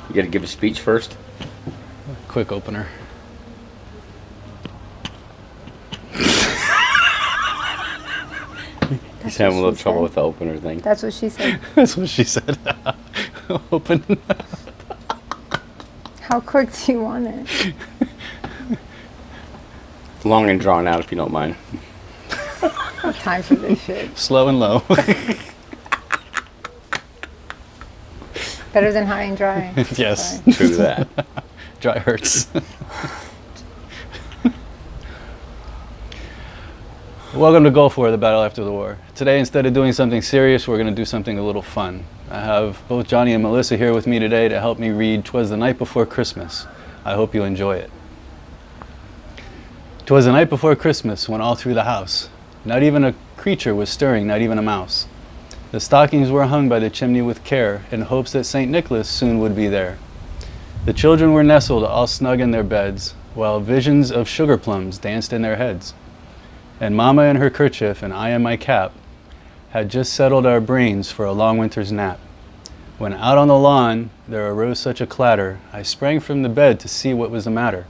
You got to give a speech first. Quick opener. He's having a little trouble with the opener thing. That's what she said. That's what she said. Open. How quick do you want it? Long and drawn out, if you don't mind. No time for this shit. Slow and low. Better than high and dry. Yes. Sorry. True that. Dry hurts. Welcome to Gulf War, the battle after the war. Today, instead of doing something serious, we're going to do something a little fun. I have both Johnny and Melissa here with me today to help me read "Twas the Night Before Christmas." I hope you enjoy it. 'Twas the night before Christmas, when all through the house, not even a creature was stirring, not even a mouse. The stockings were hung by the chimney with care, in hopes that St. Nicholas soon would be there. The children were nestled all snug in their beds, while visions of sugar plums danced in their heads. And Mama in her kerchief and I in my cap had just settled our brains for a long winter's nap. When out on the lawn there arose such a clatter, I sprang from the bed to see what was the matter.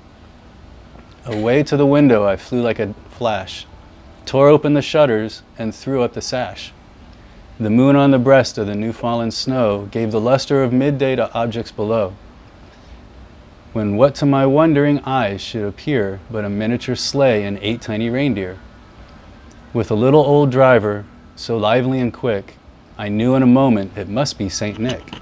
Away to the window I flew like a flash, tore open the shutters and threw up the sash. The moon on the breast of the new fallen snow gave the luster of midday to objects below. When what to my wondering eyes should appear but a miniature sleigh and 8 tiny reindeer. With a little old driver, so lively and quick, I knew in a moment it must be Saint Nick.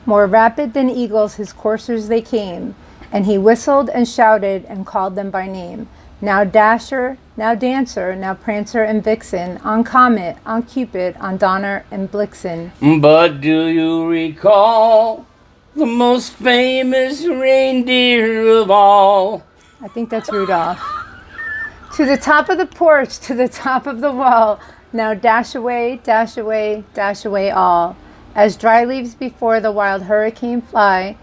More rapid than eagles his coursers they came, and he whistled and shouted and called them by name. Now Dasher, now Dancer, now Prancer and Vixen, on Comet, on Cupid, on Donner and Blitzen. But do you recall the most famous reindeer of all? I think that's Rudolph. To the top of the porch, to the top of the wall, now dash away, dash away, dash away all. As dry leaves before the wild hurricane fly,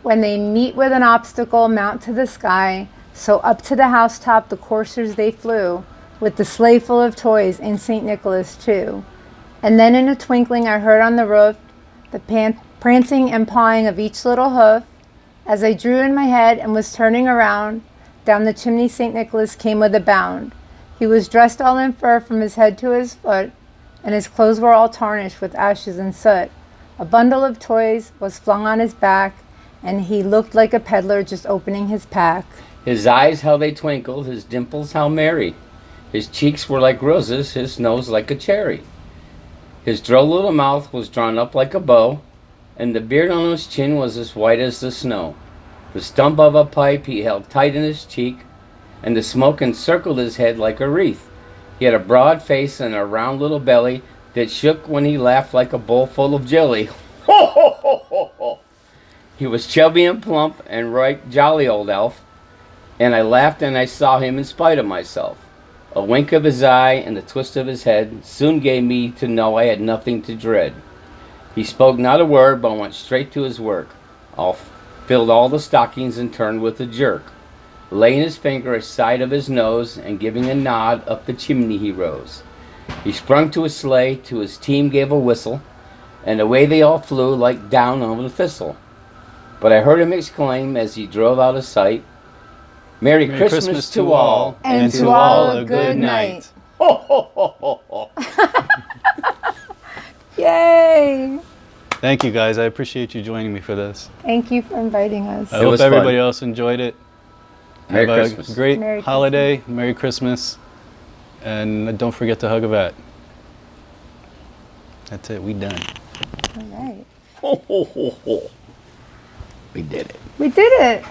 when they meet with an obstacle, mount to the sky, so up to the housetop the coursers they flew, with the sleigh full of toys and St. Nicholas too. And then in a twinkling I heard on the roof the prancing and pawing of each little hoof. As I drew in my head and was turning around, down the chimney St. Nicholas came with a bound. He was dressed all in fur from his head to his foot, and his clothes were all tarnished with ashes and soot. A bundle of toys was flung on his back, and he looked like a peddler just opening his pack. His eyes, how they twinkled, his dimples, how merry. His cheeks were like roses, his nose like a cherry. His droll little mouth was drawn up like a bow, and the beard on his chin was as white as the snow. The stump of a pipe he held tight in his cheek, and the smoke encircled his head like a wreath. He had a broad face and a round little belly that shook when he laughed like a bowl full of jelly. Ho, ho, ho, ho, ho. He was chubby and plump and right jolly old elf, and I laughed and I saw him in spite of myself. A wink of his eye and the twist of his head soon gave me to know I had nothing to dread. He spoke not a word, but went straight to his work. Filled all the stockings and turned with a jerk. Laying his finger aside of his nose and giving a nod, up the chimney he rose. He sprung to his sleigh, to his team gave a whistle, and away they all flew like down on a thistle. But I heard him exclaim as he drove out of sight, Merry Christmas to all, and to all a good night. Ho, ho, ho, ho, ho. Yay! Thank you guys. I appreciate you joining me for this. Thank you for inviting us. I It hope was everybody fun. else enjoyed it. Merry Have Christmas. a great Merry holiday. Merry Christmas. And don't forget to hug a vet. That's it. We done. All right. Ho, ho, ho, ho. We did it. We did it.